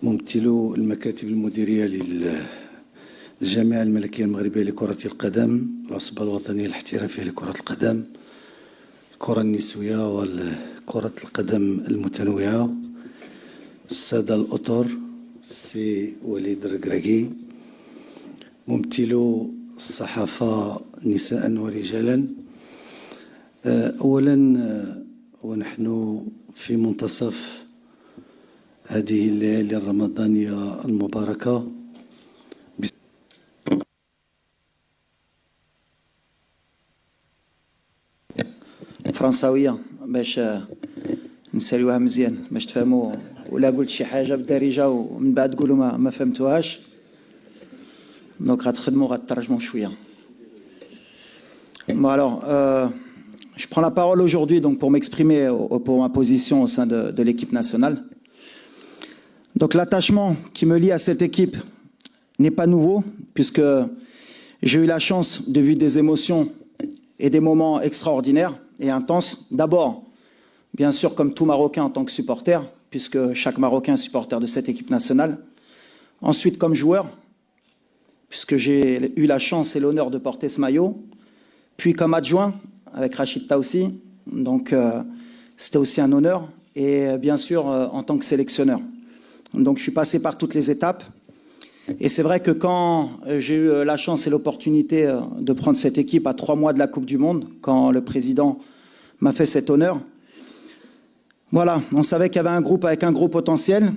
ممثل المكاتب المديرية للجامعة الملكية المغربية لكرة القدم، العصبة الوطنية الاحترافية لكرة القدم، الكرة النسوية وكرة القدم المتنوعة، السادة الأطر، السي وليد الركراكي، ممثل الصحافة نساء ورجالا. أولا ونحن في منتصف هذه الليالي الرمضانية المباركة فرنساوية باش نساليوها مزيان باش تفهموا، ولا قلت شي حاجة بالدارجة ومن بعد تقولوا ما فهمتوهاش، دونك غتخدموا غترجموا شوية. Bon alors, je prends la parole aujourd'hui donc pour m'exprimer pour ma position au sein de l'équipe nationale. Donc l'attachement qui me lie à cette équipe n'est pas nouveau, puisque j'ai eu la chance de vivre des émotions et des moments extraordinaires et intenses. D'abord, bien sûr, comme tout Marocain en tant que supporter, puisque chaque Marocain est supporter de cette équipe nationale. Ensuite, comme joueur, puisque j'ai eu la chance et l'honneur de porter ce maillot. Puis comme adjoint, avec Rachid Taoussi, donc c'était aussi un honneur. Et bien sûr, en tant que sélectionneur. Donc je suis passé par toutes les étapes. Et c'est vrai que quand j'ai eu la chance et l'opportunité de prendre cette équipe à 3 mois de la Coupe du Monde, quand le président m'a fait cet honneur, voilà, on savait qu'il y avait un groupe avec un gros potentiel,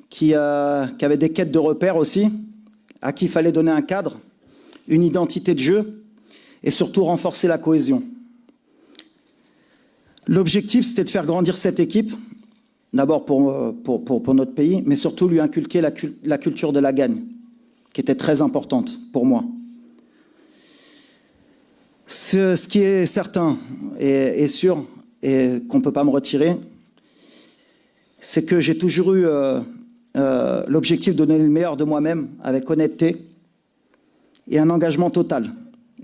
qui avait des quêtes de repères aussi, à qui il fallait donner un cadre, une identité de jeu et surtout renforcer la cohésion. L'objectif, c'était de faire grandir cette équipe, d'abord pour notre pays, mais surtout lui inculquer la culture de la gagne, qui était très importante pour moi. Ce qui est certain et sûr, et qu'on ne peut pas me retirer, c'est que j'ai toujours eu l'objectif de donner le meilleur de moi-même avec honnêteté et un engagement total.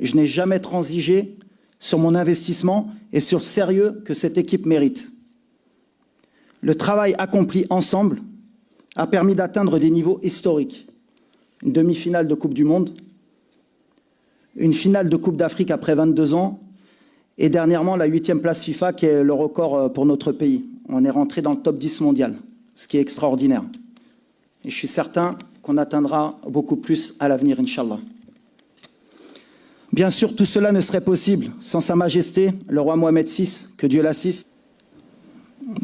Je n'ai jamais transigé sur mon investissement et sur le sérieux que cette équipe mérite. Le travail accompli ensemble a permis d'atteindre des niveaux historiques. Une demi-finale de Coupe du Monde, une finale de Coupe d'Afrique après 22 ans, et dernièrement la 8e place FIFA qui est le record pour notre pays. On est rentré dans le top 10 mondial, ce qui est extraordinaire. Et je suis certain qu'on atteindra beaucoup plus à l'avenir, Inch'Allah. Bien sûr, tout cela ne serait possible sans Sa Majesté, le roi Mohamed VI, que Dieu l'assiste,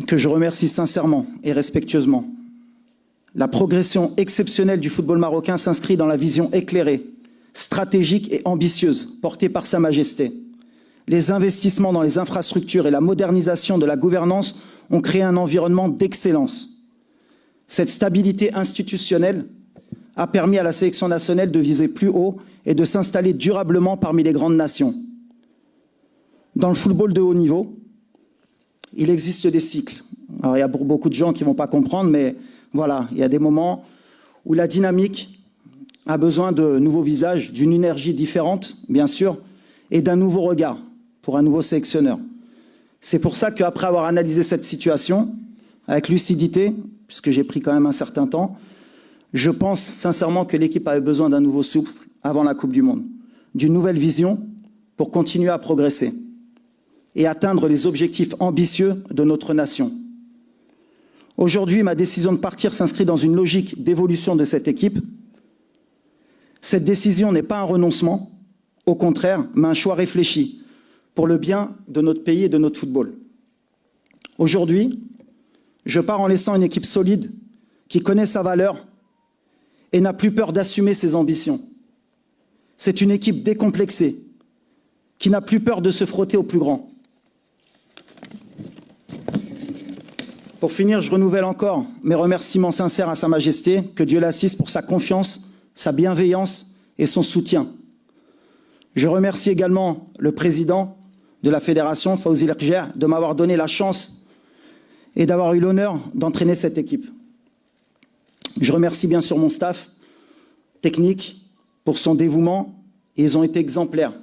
que je remercie sincèrement et respectueusement. La progression exceptionnelle du football marocain s'inscrit dans la vision éclairée, stratégique et ambitieuse portée par Sa Majesté. Les investissements dans les infrastructures et la modernisation de la gouvernance ont créé un environnement d'excellence. Cette stabilité institutionnelle a permis à la sélection nationale de viser plus haut et de s'installer durablement parmi les grandes nations. Dans le football de haut niveau, il existe des cycles. Alors, il y a beaucoup de gens qui ne vont pas comprendre, mais voilà, il y a des moments où la dynamique a besoin de nouveaux visages, d'une énergie différente, bien sûr, et d'un nouveau regard pour un nouveau sélectionneur. C'est pour ça qu'après avoir analysé cette situation, avec lucidité, puisque j'ai pris quand même un certain temps, je pense sincèrement que l'équipe avait besoin d'un nouveau souffle avant la Coupe du Monde, d'une nouvelle vision pour continuer à progresser et atteindre les objectifs ambitieux de notre nation. Aujourd'hui, ma décision de partir s'inscrit dans une logique d'évolution de cette équipe. Cette décision n'est pas un renoncement, au contraire, mais un choix réfléchi pour le bien de notre pays et de notre football. Aujourd'hui, je pars en laissant une équipe solide qui connaît sa valeur et n'a plus peur d'assumer ses ambitions. C'est une équipe décomplexée qui n'a plus peur de se frotter au plus grand. Pour finir, je renouvelle encore mes remerciements sincères à Sa Majesté, que Dieu l'assiste pour sa confiance, sa bienveillance et son soutien. Je remercie également le président de la fédération, Fawzi Lerger, de m'avoir donné la chance et d'avoir eu l'honneur d'entraîner cette équipe. Je remercie bien sûr mon staff technique pour son dévouement, et ils ont été exemplaires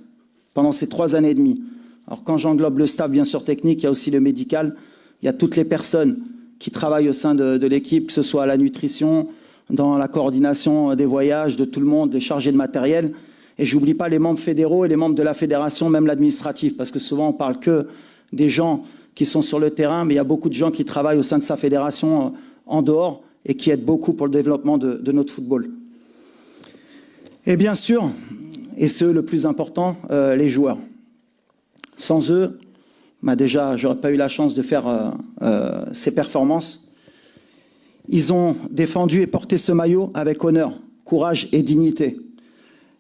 pendant ces 3 années et demie. Alors quand j'englobe le staff bien sûr technique, il y a aussi le médical, il y a toutes les personnes qui travaillent au sein de l'équipe, que ce soit à la nutrition, dans la coordination des voyages de tout le monde, des chargés de matériel. Et je n'oublie pas les membres fédéraux et les membres de la fédération, même l'administratif, parce que souvent on parle que des gens qui sont sur le terrain, mais il y a beaucoup de gens qui travaillent au sein de sa fédération en dehors et qui aident beaucoup pour le développement de notre football. Et bien sûr, et c'est eux le plus important, les joueurs. Sans eux, déjà, je n'aurais pas eu la chance de faire ces performances. Ils ont défendu et porté ce maillot avec honneur, courage et dignité.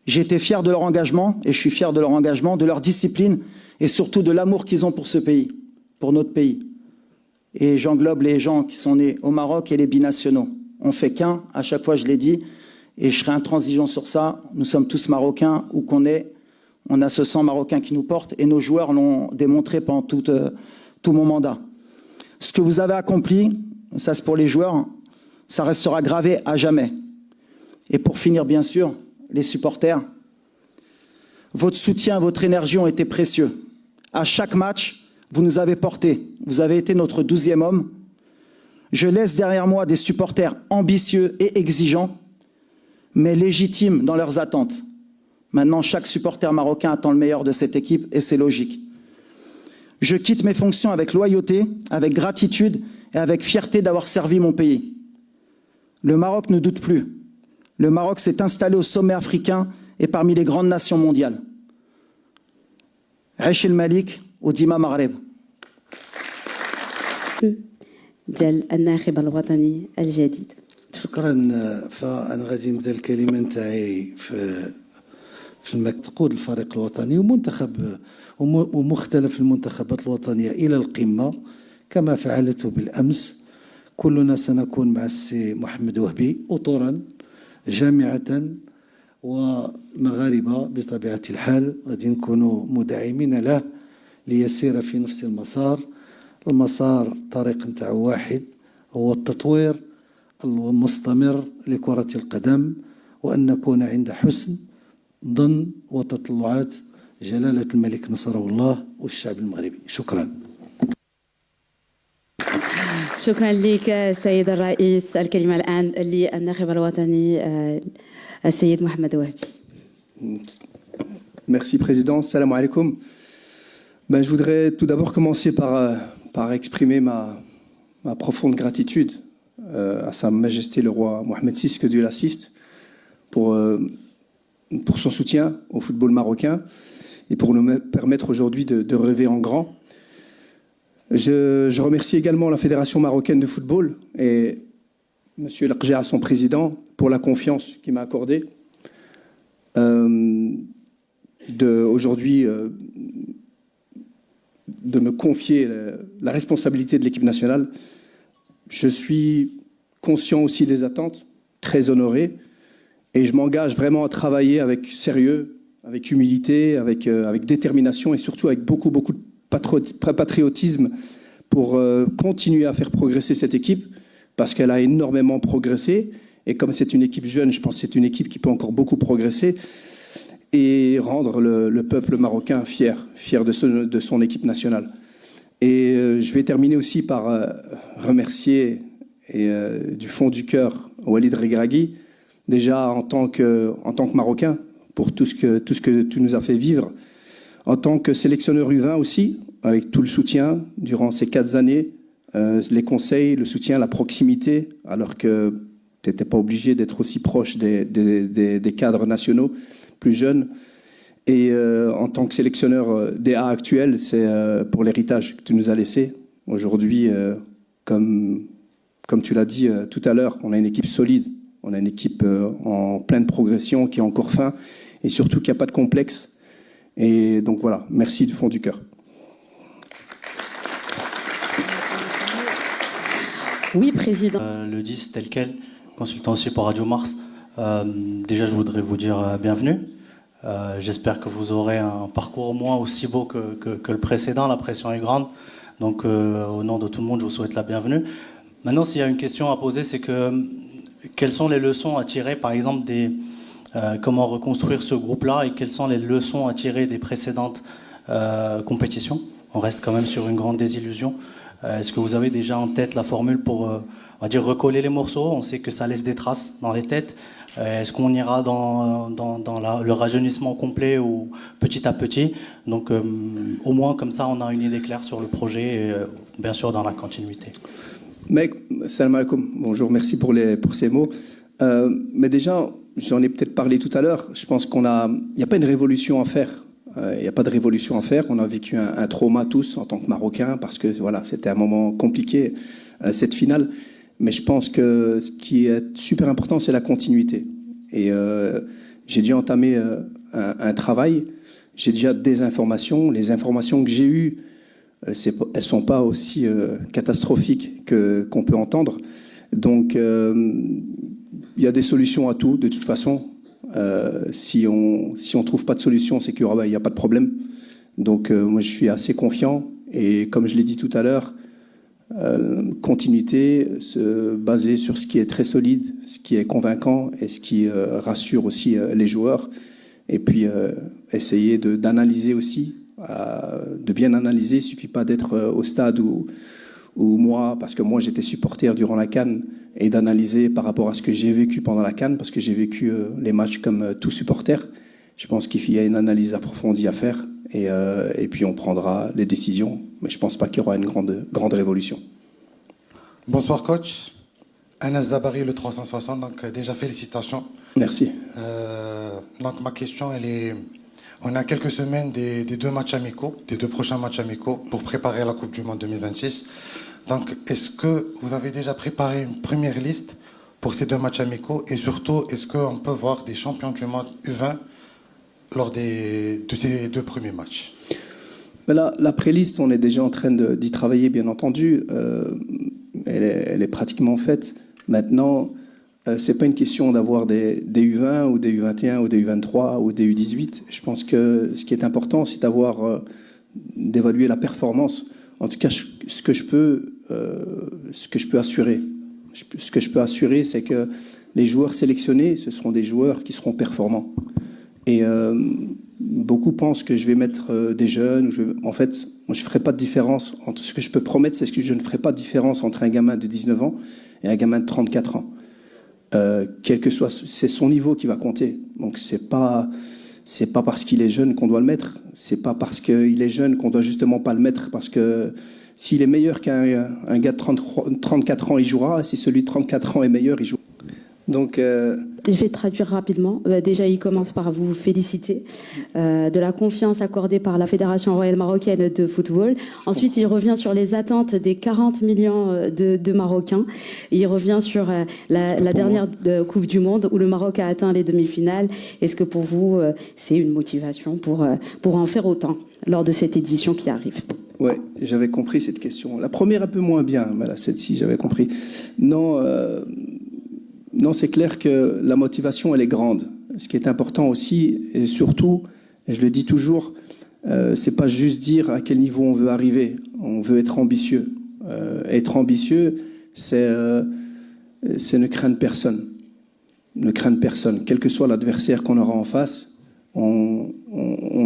J'ai été fier de leur engagement, et je suis fier de leur engagement, de leur discipline, et surtout de l'amour qu'ils ont pour ce pays, pour notre pays. Et j'englobe les gens qui sont nés au Maroc et les binationaux. On fait qu'un, à chaque fois je l'ai dit, et je serai intransigeant sur ça. Nous sommes tous Marocains, où qu'on est, on a ce sang marocain qui nous porte, et nos joueurs l'ont démontré pendant tout mon mandat. Ce que vous avez accompli, ça c'est pour les joueurs, ça restera gravé à jamais. Et pour finir, bien sûr, les supporters, votre soutien, votre énergie ont été précieux. À chaque match, vous nous avez portés. Vous avez été notre 12e homme. Je laisse derrière moi des supporters ambitieux et exigeants, mais légitimes dans leurs attentes. Maintenant, chaque supporter marocain attend le meilleur de cette équipe, et c'est logique. Je quitte mes fonctions avec loyauté, avec gratitude et avec fierté d'avoir servi mon pays. Le Maroc ne doute plus. Le Maroc s'est installé au sommet africain et parmi les grandes nations mondiales. Aish el Malik ou Dima Maghreb. ديال الناخب الوطني الجديد. شكرا. فانا غادي نبدا الكلمه نتاعي في تقود الفريق الوطني ومنتخب ومختلف المنتخبات الوطنيه الى القمه كما فعلته بالامس. كلنا سنكون مع السي محمد وهبي اطرا جامعه ومغاربه بطبيعه الحال، غادي نكونوا مدعمين له ليسير في نفس المسار. الطريق نتاعو واحد، هو التطوير المستمر لكرة القدم، وأن نكون عند حسن ظن وتطلعات جلالة الملك نصره الله والشعب المغربي. شكرا. شكرا لك سيد الرئيس. الكلمة الآن للناخب الوطني السيد محمد وهبي. Merci Président. Salam alaikum. Je voudrais tout d'abord commencer par exprimer ma profonde gratitude à Sa Majesté le roi Mohamed VI, que Dieu l'assiste, pour son soutien au football marocain et pour nous permettre aujourd'hui de rêver en grand. Je remercie également la Fédération marocaine de football et M. Lakja, son président, pour la confiance qu'il m'a accordée. Aujourd'hui, de me confier la responsabilité de l'équipe nationale. Je suis conscient aussi des attentes, très honoré, et je m'engage vraiment à travailler avec sérieux, avec humilité, avec détermination et surtout avec beaucoup de patriotisme pour continuer à faire progresser cette équipe, parce qu'elle a énormément progressé, et comme c'est une équipe jeune, je pense que c'est une équipe qui peut encore beaucoup progresser, et rendre le peuple marocain fier de son équipe nationale. Et je vais terminer aussi par remercier du fond du cœur Walid Regragui, déjà en tant que Marocain, pour tout ce que tu nous as fait vivre, en tant que sélectionneur U20 aussi, avec tout le soutien durant ces 4 années, les conseils, le soutien, la proximité, alors que tu n'étais pas obligé d'être aussi proche des cadres nationaux plus jeunes. Et en tant que sélectionneur des A actuels, c'est pour l'héritage que tu nous as laissé. Aujourd'hui, comme tu l'as dit tout à l'heure, on a une équipe solide, on a une équipe en pleine progression, qui est encore faim, et surtout qui n'a pas de complexe. Et donc voilà, merci du fond du cœur. Oui, Président. Le 10 tel quel, consultant aussi pour Radio Mars. Déjà, je voudrais vous dire bienvenue. J'espère que vous aurez un parcours au moins aussi beau que le précédent. La pression est grande. Donc, au nom de tout le monde, je vous souhaite la bienvenue. Maintenant, s'il y a une question à poser, c'est quelles sont les leçons à tirer, par exemple, comment reconstruire ce groupe-là, et quelles sont les leçons à tirer des précédentes compétitions? On reste quand même sur une grande désillusion. Est-ce que vous avez déjà en tête la formule pour on va dire, recoller les morceaux. On sait que ça laisse des traces dans les têtes. Est-ce qu'on ira dans le rajeunissement complet ou petit à petit? Donc, au moins, comme ça, on a une idée claire sur le projet, et, bien sûr, dans la continuité. Mec, salam alaikum. Bonjour, merci pour ces mots. Mais déjà, j'en ai peut-être parlé tout à l'heure. Je pense il n'y a pas une révolution à faire. Il n'y a pas de révolution à faire. On a vécu un trauma tous en tant que Marocains parce que voilà, c'était un moment compliqué, cette finale. Mais je pense que ce qui est super important, c'est la continuité. Et j'ai déjà entamé un travail. J'ai déjà des informations. Les informations que j'ai eues, elles sont pas aussi catastrophiques qu'on peut entendre. Donc, il y a des solutions à tout, de toute façon. Si on trouve pas de solution, c'est qu'il n'y a pas de problème. Donc, moi, je suis assez confiant. Et comme je l'ai dit tout à l'heure, continuité, se baser sur ce qui est très solide, ce qui est convaincant et ce qui rassure aussi les joueurs. Et puis, essayer d'analyser aussi, de bien analyser. Il ne suffit pas d'être au stade où moi, parce que moi j'étais supporter durant la CAN, et d'analyser par rapport à ce que j'ai vécu pendant la CAN, parce que j'ai vécu les matchs comme tout supporter. Je pense qu'il y a une analyse approfondie à faire, et puis on prendra les décisions. Mais je ne pense pas qu'il y aura une grande révolution. Bonsoir coach. Anas Zabari, le 360, donc déjà félicitations. Merci. Donc ma question, elle est... On a quelques semaines des deux matchs amicaux, des deux prochains matchs amicaux pour préparer la Coupe du Monde 2026. Donc, est-ce que vous avez déjà préparé une première liste pour ces deux matchs amicaux? Et surtout, est-ce qu'on peut voir des champions du monde U20 lors de ces deux premiers matchs? Mais là, la pré-liste, on est déjà en train d'y travailler, bien entendu. Elle est pratiquement faite. Maintenant, c'est pas une question d'avoir des U20 ou des U21 ou des U23 ou des U18. Je pense que ce qui est important, c'est d'évaluer la performance. En tout cas, ce que je peux assurer, c'est que les joueurs sélectionnés, ce seront des joueurs qui seront performants. Et beaucoup pensent que je vais mettre des jeunes. En fait, moi, je ne ferai pas de différence. Ce que je peux promettre, c'est que je ne ferai pas de différence entre un gamin de 19 ans et un gamin de 34 ans. Quel que soit, c'est son niveau qui va compter. Donc c'est pas parce qu'il est jeune qu'on doit le mettre. C'est pas parce qu'il est jeune qu'on doit justement pas le mettre. Parce que s'il est meilleur qu'un gars de 34 ans, il jouera. Si celui de 34 ans est meilleur, il jouera. Donc, Je vais traduire rapidement. Déjà, il commence par vous féliciter de la confiance accordée par la Fédération royale marocaine de football. Ensuite, il revient sur les attentes des 40 millions de Marocains. Il revient sur la dernière Coupe du Monde où le Maroc a atteint les demi-finales. Est-ce que pour vous, c'est une motivation pour en faire autant lors de cette édition qui arrive? Ouais, j'avais compris cette question. La première un peu moins bien, mais là, celle-ci, j'avais compris. Non, c'est clair que la motivation, elle est grande. Ce qui est important aussi, et surtout, et je le dis toujours, c'est pas juste dire à quel niveau on veut arriver. On veut être ambitieux. Être ambitieux, c'est ne craindre personne. Ne craindre personne. Quel que soit l'adversaire qu'on aura en face, on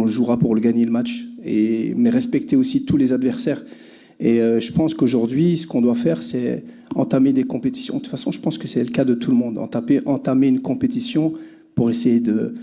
jouera pour le gagner le match. Mais respecter aussi tous les adversaires. Et je pense qu'aujourd'hui, ce qu'on doit faire, c'est entamer des compétitions. De toute façon, je pense que c'est le cas de tout le monde. Entamer une compétition pour essayer de